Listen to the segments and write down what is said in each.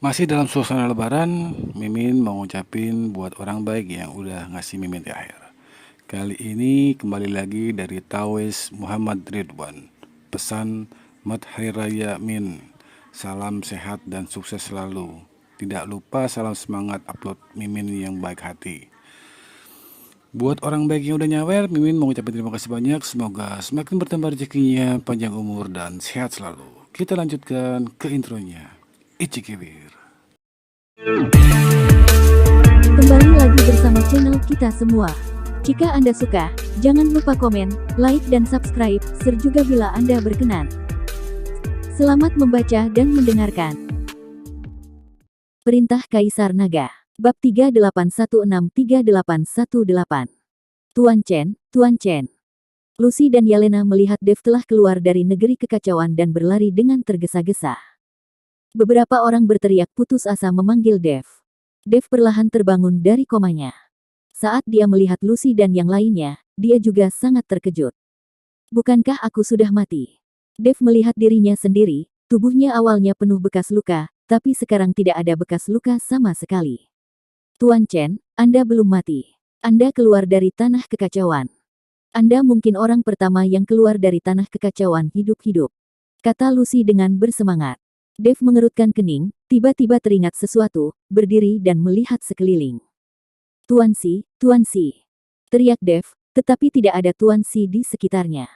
Masih dalam suasana lebaran, Mimin mau ngucapin buat orang baik yang udah ngasih Mimin THR. Kali ini kembali lagi dari Tawes Muhammad Ridwan. Pesan Mat Hari Raya Min. Salam sehat dan sukses selalu. Tidak lupa salam semangat upload Mimin yang baik hati. Buat orang baik yang udah nyawer, Mimin mau ngucapin terima kasih banyak. Semoga semakin bertambah rezekinya, panjang umur, dan sehat selalu. Kita lanjutkan ke intronya. Icikibir. Kembali lagi bersama channel kita semua. Jika Anda suka, jangan lupa komen, like dan subscribe, share juga bila Anda berkenan. Selamat membaca dan mendengarkan. Perintah Kaisar Naga. Bab 3816-3818. Tuan Chen, Tuan Chen. Lucy dan Yelena melihat Dev telah keluar dari negeri kekacauan dan berlari dengan tergesa-gesa. Beberapa orang berteriak putus asa memanggil Dev. Dev perlahan terbangun dari komanya. Saat dia melihat Lucy dan yang lainnya, dia juga sangat terkejut. Bukankah aku sudah mati? Dev melihat dirinya sendiri, tubuhnya awalnya penuh bekas luka, tapi sekarang tidak ada bekas luka sama sekali. Tuan Chen, Anda belum mati. Anda keluar dari tanah kekacauan. Anda mungkin orang pertama yang keluar dari tanah kekacauan hidup-hidup, kata Lucy dengan bersemangat. Dev mengerutkan kening, tiba-tiba teringat sesuatu, berdiri dan melihat sekeliling. Tuan Si, teriak Dev, tetapi tidak ada Tuan Si di sekitarnya.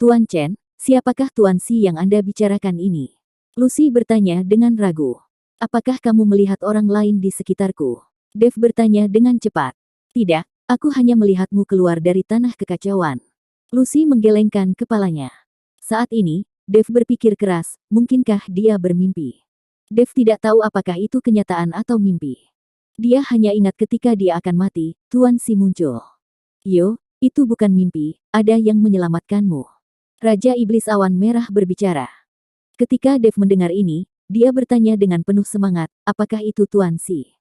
Tuan Chen, siapakah Tuan Si yang Anda bicarakan ini? Lucy bertanya dengan ragu. Apakah kamu melihat orang lain di sekitarku? Dev bertanya dengan cepat. Tidak, aku hanya melihatmu keluar dari tanah kekacauan. Lucy menggelengkan kepalanya. Saat ini, Dev berpikir keras, mungkinkah dia bermimpi? Dev tidak tahu apakah itu kenyataan atau mimpi. Dia hanya ingat ketika dia akan mati, Tuan Si muncul. Yo, itu bukan mimpi, ada yang menyelamatkanmu. Raja Iblis Awan Merah berbicara. Ketika Dev mendengar ini, dia bertanya dengan penuh semangat, apakah itu Tuan Si?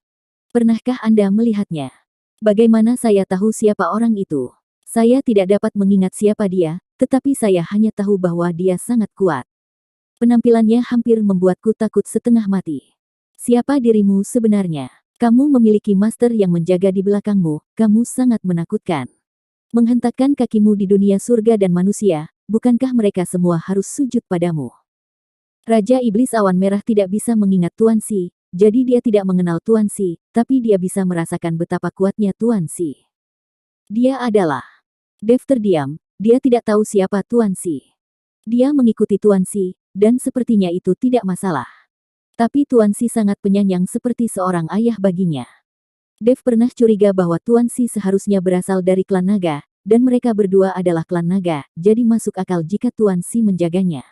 Pernahkah Anda melihatnya? Bagaimana saya tahu siapa orang itu? Saya tidak dapat mengingat siapa dia, tetapi saya hanya tahu bahwa dia sangat kuat. Penampilannya hampir membuatku takut setengah mati. Siapa dirimu sebenarnya? Kamu memiliki master yang menjaga di belakangmu, kamu sangat menakutkan. Menghentakkan kakimu di dunia surga dan manusia, bukankah mereka semua harus sujud padamu? Raja Iblis Awan Merah tidak bisa mengingat Tuan Si, jadi dia tidak mengenal Tuan Si, tapi dia bisa merasakan betapa kuatnya Tuan Si. Dia adalah... Dev terdiam, dia tidak tahu siapa Tuan Si. Dia mengikuti Tuan Si, dan sepertinya itu tidak masalah. Tapi Tuan Si sangat penyayang seperti seorang ayah baginya. Dev pernah curiga bahwa Tuan Si seharusnya berasal dari klan naga, dan mereka berdua adalah klan naga, jadi masuk akal jika Tuan Si menjaganya.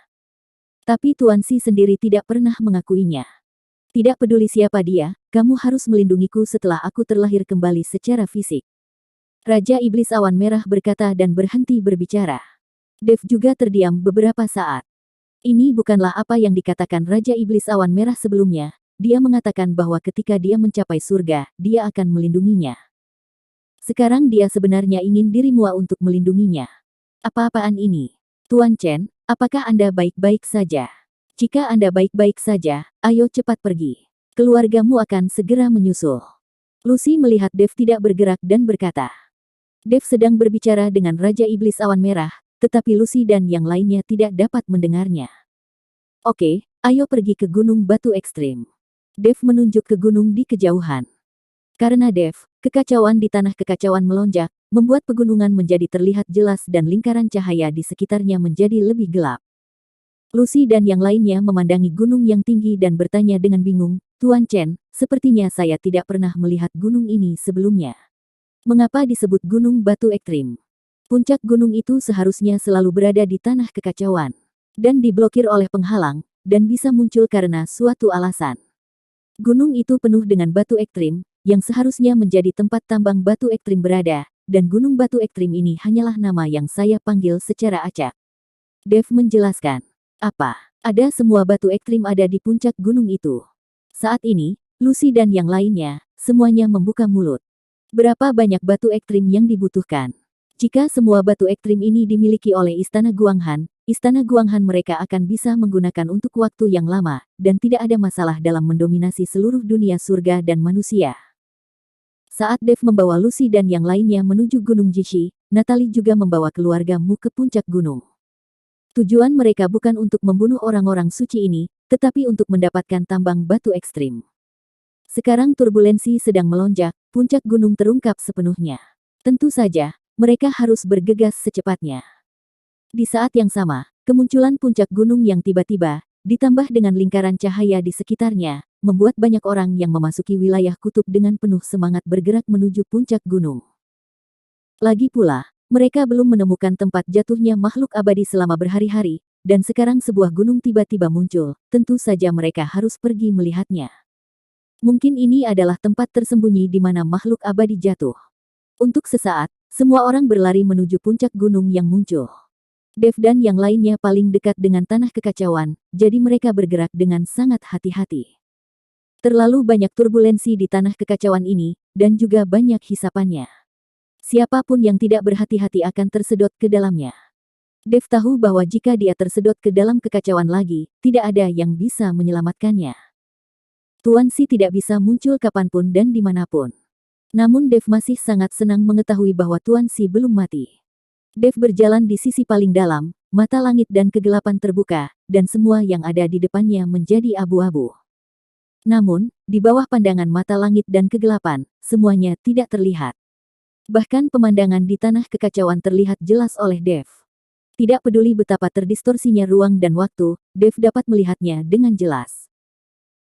Tapi Tuan Si sendiri tidak pernah mengakuinya. Tidak peduli siapa dia, kamu harus melindungiku setelah aku terlahir kembali secara fisik. Raja Iblis Awan Merah berkata dan berhenti berbicara. Dev juga terdiam beberapa saat. Ini bukanlah apa yang dikatakan Raja Iblis Awan Merah sebelumnya. Dia mengatakan bahwa ketika dia mencapai surga, dia akan melindunginya. Sekarang dia sebenarnya ingin dirimu untuk melindunginya. Apa-apaan ini? Tuan Chen, apakah Anda baik-baik saja? Jika Anda baik-baik saja, ayo cepat pergi. Keluargamu akan segera menyusul. Lucy melihat Dev tidak bergerak dan berkata. Dev sedang berbicara dengan Raja Iblis Awan Merah, tetapi Lucy dan yang lainnya tidak dapat mendengarnya. Oke, ayo pergi ke Gunung Batu Ekstrim. Dev menunjuk ke gunung di kejauhan. Karena Dev, kekacauan di tanah kekacauan melonjak, membuat pegunungan menjadi terlihat jelas dan lingkaran cahaya di sekitarnya menjadi lebih gelap. Lucy dan yang lainnya memandangi gunung yang tinggi dan bertanya dengan bingung, Tuan Chen, sepertinya saya tidak pernah melihat gunung ini sebelumnya. Mengapa disebut Gunung Batu Ekstrim? Puncak gunung itu seharusnya selalu berada di tanah kekacauan. Dan diblokir oleh penghalang, dan bisa muncul karena suatu alasan. Gunung itu penuh dengan batu ekstrim, yang seharusnya menjadi tempat tambang batu ekstrim berada, dan Gunung Batu Ekstrim ini hanyalah nama yang saya panggil secara acak. Dev menjelaskan. Apa? Ada semua batu ekstrim ada di puncak gunung itu. Saat ini, Lucy dan yang lainnya, semuanya membuka mulut. Berapa banyak batu ekstrim yang dibutuhkan? Jika semua batu ekstrim ini dimiliki oleh Istana Guanghan, istana Guanghan mereka akan bisa menggunakan untuk waktu yang lama, dan tidak ada masalah dalam mendominasi seluruh dunia surga dan manusia. Saat Dev membawa Lucy dan yang lainnya menuju Gunung Jishi, Natalie juga membawa keluarga Mu ke puncak gunung. Tujuan mereka bukan untuk membunuh orang-orang suci ini, tetapi untuk mendapatkan tambang batu ekstrim. Sekarang turbulensi sedang melonjak, puncak gunung terungkap sepenuhnya. Tentu saja, mereka harus bergegas secepatnya. Di saat yang sama, kemunculan puncak gunung yang tiba-tiba, ditambah dengan lingkaran cahaya di sekitarnya, membuat banyak orang yang memasuki wilayah kutub dengan penuh semangat bergerak menuju puncak gunung. Lagi pula, mereka belum menemukan tempat jatuhnya makhluk abadi selama berhari-hari, dan sekarang sebuah gunung tiba-tiba muncul, tentu saja mereka harus pergi melihatnya. Mungkin ini adalah tempat tersembunyi di mana makhluk abadi jatuh. Untuk sesaat, semua orang berlari menuju puncak gunung yang muncul. Dev dan yang lainnya paling dekat dengan tanah kekacauan, jadi mereka bergerak dengan sangat hati-hati. Terlalu banyak turbulensi di tanah kekacauan ini, dan juga banyak hisapannya. Siapapun yang tidak berhati-hati akan tersedot ke dalamnya. Dev tahu bahwa jika dia tersedot ke dalam kekacauan lagi, tidak ada yang bisa menyelamatkannya. Tuan Si tidak bisa muncul kapanpun dan dimanapun. Namun Dev masih sangat senang mengetahui bahwa Tuan Si belum mati. Dev berjalan di sisi paling dalam, mata langit dan kegelapan terbuka, dan semua yang ada di depannya menjadi abu-abu. Namun, di bawah pandangan mata langit dan kegelapan, semuanya tidak terlihat. Bahkan pemandangan di tanah kekacauan terlihat jelas oleh Dev. Tidak peduli betapa terdistorsinya ruang dan waktu, Dev dapat melihatnya dengan jelas.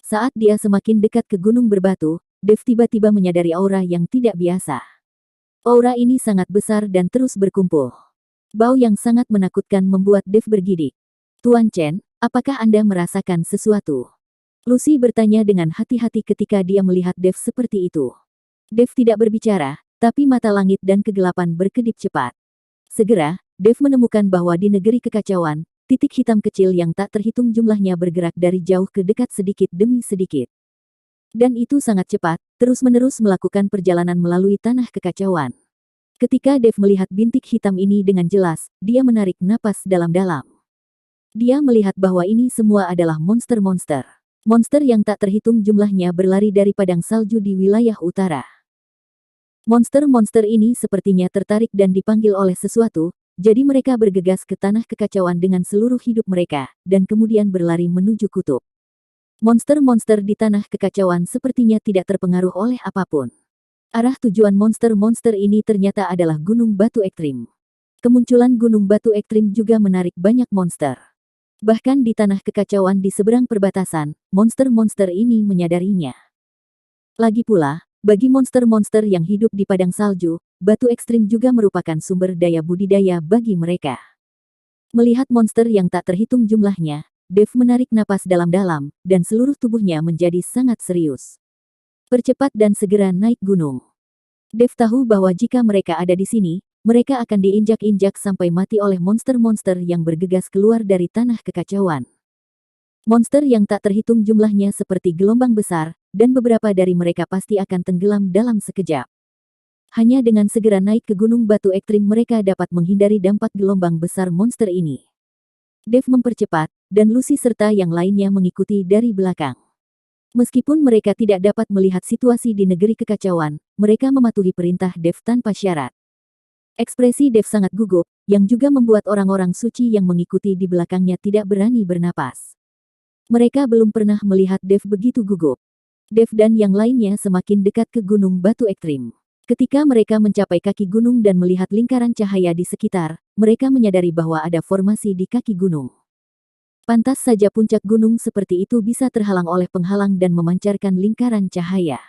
Saat dia semakin dekat ke gunung berbatu, Dev tiba-tiba menyadari aura yang tidak biasa. Aura ini sangat besar dan terus berkumpul. Bau yang sangat menakutkan membuat Dev bergidik. Tuan Chen, apakah Anda merasakan sesuatu? Lucy bertanya dengan hati-hati ketika dia melihat Dev seperti itu. Dev tidak berbicara, tapi mata langit dan kegelapan berkedip cepat. Segera, Dev menemukan bahwa di negeri kekacauan, titik hitam kecil yang tak terhitung jumlahnya bergerak dari jauh ke dekat sedikit demi sedikit. Dan itu sangat cepat, terus-menerus melakukan perjalanan melalui tanah kekacauan. Ketika Dev melihat bintik hitam ini dengan jelas, dia menarik napas dalam-dalam. Dia melihat bahwa ini semua adalah monster-monster. Monster yang tak terhitung jumlahnya berlari dari padang salju di wilayah utara. Monster-monster ini sepertinya tertarik dan dipanggil oleh sesuatu, jadi mereka bergegas ke tanah kekacauan dengan seluruh hidup mereka, dan kemudian berlari menuju kutub. Monster-monster di tanah kekacauan sepertinya tidak terpengaruh oleh apapun. Arah tujuan monster-monster ini ternyata adalah Gunung Batu Ekstrim. Kemunculan Gunung Batu Ekstrim juga menarik banyak monster. Bahkan di tanah kekacauan di seberang perbatasan, monster-monster ini menyadarinya. Lagi pula, bagi monster-monster yang hidup di padang salju, batu ekstrim juga merupakan sumber daya budidaya bagi mereka. Melihat monster yang tak terhitung jumlahnya, Dev menarik napas dalam-dalam, dan seluruh tubuhnya menjadi sangat serius. Percepat dan segera naik gunung. Dev tahu bahwa jika mereka ada di sini, mereka akan diinjak-injak sampai mati oleh monster-monster yang bergegas keluar dari tanah kekacauan. Monster yang tak terhitung jumlahnya seperti gelombang besar, dan beberapa dari mereka pasti akan tenggelam dalam sekejap. Hanya dengan segera naik ke gunung batu ekstrim mereka dapat menghindari dampak gelombang besar monster ini. Dev mempercepat, dan Lucy serta yang lainnya mengikuti dari belakang. Meskipun mereka tidak dapat melihat situasi di negeri kekacauan, mereka mematuhi perintah Dev tanpa syarat. Ekspresi Dev sangat gugup, yang juga membuat orang-orang suci yang mengikuti di belakangnya tidak berani bernapas. Mereka belum pernah melihat Dev begitu gugup. Dev dan yang lainnya semakin dekat ke gunung batu ekstrim. Ketika mereka mencapai kaki gunung dan melihat lingkaran cahaya di sekitar, mereka menyadari bahwa ada formasi di kaki gunung. Pantas saja puncak gunung seperti itu bisa terhalang oleh penghalang dan memancarkan lingkaran cahaya.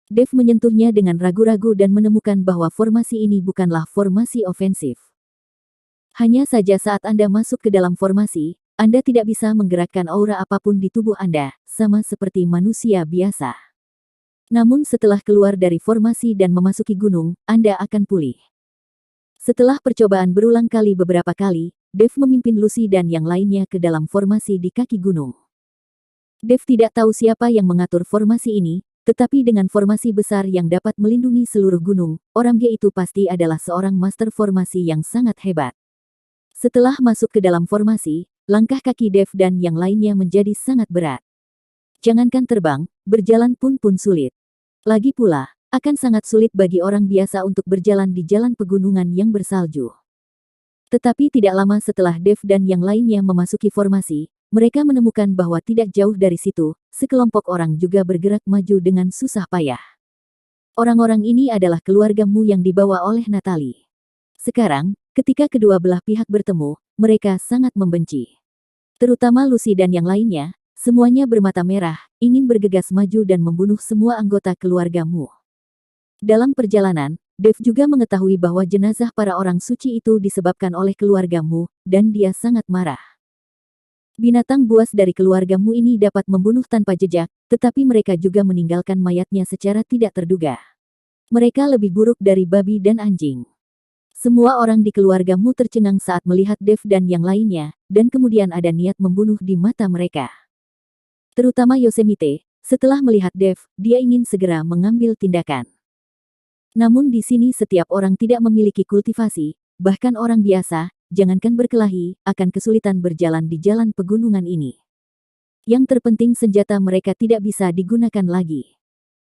Dev menyentuhnya dengan ragu-ragu dan menemukan bahwa formasi ini bukanlah formasi ofensif. Hanya saja saat Anda masuk ke dalam formasi, Anda tidak bisa menggerakkan aura apapun di tubuh Anda, sama seperti manusia biasa. Namun setelah keluar dari formasi dan memasuki gunung, Anda akan pulih. Setelah percobaan berulang kali beberapa kali, Dev memimpin Lucy dan yang lainnya ke dalam formasi di kaki gunung. Dev tidak tahu siapa yang mengatur formasi ini, tetapi dengan formasi besar yang dapat melindungi seluruh gunung, orang itu pasti adalah seorang master formasi yang sangat hebat. Setelah masuk ke dalam formasi, langkah kaki Dev dan yang lainnya menjadi sangat berat. Jangankan terbang, berjalan pun sulit. Lagi pula, akan sangat sulit bagi orang biasa untuk berjalan di jalan pegunungan yang bersalju. Tetapi tidak lama setelah Dev dan yang lainnya memasuki formasi, mereka menemukan bahwa tidak jauh dari situ, sekelompok orang juga bergerak maju dengan susah payah. Orang-orang ini adalah keluargamu yang dibawa oleh Natalie. Sekarang, ketika kedua belah pihak bertemu, mereka sangat membenci. Terutama Lucy dan yang lainnya, semuanya bermata merah, ingin bergegas maju dan membunuh semua anggota keluargamu. Dalam perjalanan, Dev juga mengetahui bahwa jenazah para orang suci itu disebabkan oleh keluargamu, dan dia sangat marah. Binatang buas dari keluargamu ini dapat membunuh tanpa jejak, tetapi mereka juga meninggalkan mayatnya secara tidak terduga. Mereka lebih buruk dari babi dan anjing. Semua orang di keluargamu tercengang saat melihat Dev dan yang lainnya, dan kemudian ada niat membunuh di mata mereka. Terutama Yosemite, setelah melihat Dev, dia ingin segera mengambil tindakan. Namun di sini setiap orang tidak memiliki kultivasi, bahkan orang biasa, jangankan berkelahi, akan kesulitan berjalan di jalan pegunungan ini. Yang terpenting senjata mereka tidak bisa digunakan lagi.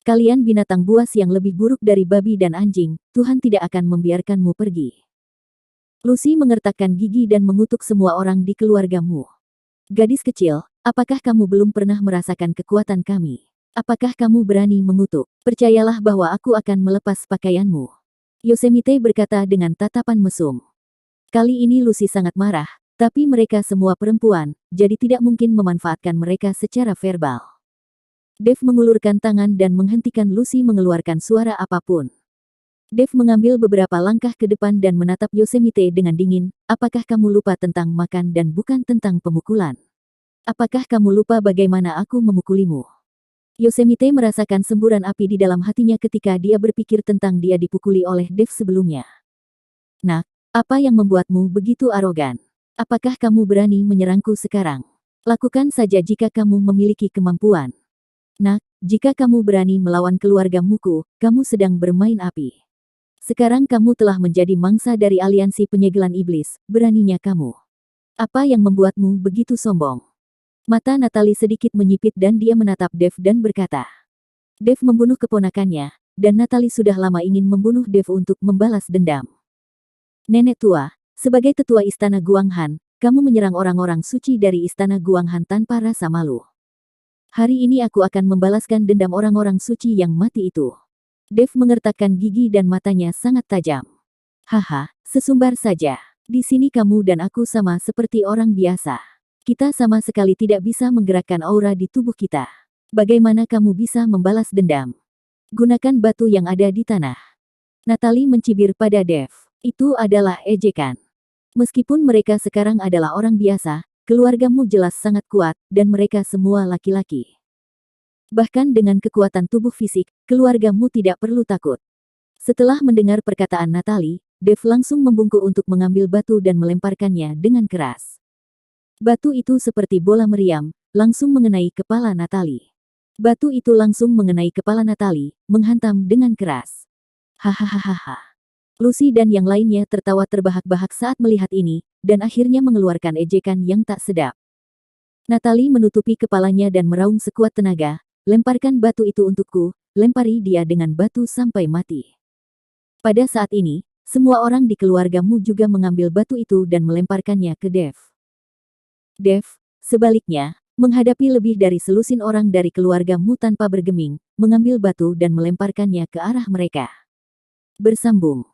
Kalian binatang buas yang lebih buruk dari babi dan anjing, Tuhan tidak akan membiarkanmu pergi. Lucy mengertakkan gigi dan mengutuk semua orang di keluargamu. Gadis kecil, apakah kamu belum pernah merasakan kekuatan kami? Apakah kamu berani mengutuk? Percayalah bahwa aku akan melepas pakaianmu. Yosemite berkata dengan tatapan mesum. Kali ini Lucy sangat marah, tapi mereka semua perempuan, jadi tidak mungkin memanfaatkan mereka secara verbal. Dev mengulurkan tangan dan menghentikan Lucy mengeluarkan suara apapun. Dev mengambil beberapa langkah ke depan dan menatap Yosemite dengan dingin. Apakah kamu lupa tentang makan dan bukan tentang pemukulan? Apakah kamu lupa bagaimana aku memukulimu? Yosemite merasakan semburan api di dalam hatinya ketika dia berpikir tentang dia dipukuli oleh Dev sebelumnya. Nak, apa yang membuatmu begitu arogan? Apakah kamu berani menyerangku sekarang? Lakukan saja jika kamu memiliki kemampuan. Nak, jika kamu berani melawan keluargamuku, kamu sedang bermain api. Sekarang kamu telah menjadi mangsa dari aliansi penyegelan iblis, beraninya kamu. Apa yang membuatmu begitu sombong? Mata Natalie sedikit menyipit dan dia menatap Dev dan berkata. Dev membunuh keponakannya, dan Natalie sudah lama ingin membunuh Dev untuk membalas dendam. Nenek tua, sebagai tetua istana Guanghan, kamu menyerang orang-orang suci dari istana Guanghan tanpa rasa malu. Hari ini aku akan membalaskan dendam orang-orang suci yang mati itu. Dev mengertakkan gigi dan matanya sangat tajam. Haha, sesumbar saja. Di sini kamu dan aku sama seperti orang biasa. Kita sama sekali tidak bisa menggerakkan aura di tubuh kita. Bagaimana kamu bisa membalas dendam? Gunakan batu yang ada di tanah. Natalie mencibir pada Dev. Itu adalah ejekan. Meskipun mereka sekarang adalah orang biasa, keluargamu jelas sangat kuat, dan mereka semua laki-laki. Bahkan dengan kekuatan tubuh fisik, keluargamu tidak perlu takut. Setelah mendengar perkataan Natalie, Dev langsung membungkuk untuk mengambil batu dan melemparkannya dengan keras. Batu itu seperti bola meriam, langsung mengenai kepala Natalie. Batu itu langsung mengenai kepala Natalie, menghantam dengan keras. Hahaha. Lucy dan yang lainnya tertawa terbahak-bahak saat melihat ini, dan akhirnya mengeluarkan ejekan yang tak sedap. Natalie menutupi kepalanya dan meraung sekuat tenaga, lemparkan batu itu untukku, lempari dia dengan batu sampai mati. Pada saat ini, semua orang di keluargamu juga mengambil batu itu dan melemparkannya ke Dev. Dev, sebaliknya, menghadapi lebih dari selusin orang dari keluargamu tanpa bergeming, mengambil batu dan melemparkannya ke arah mereka. Bersambung.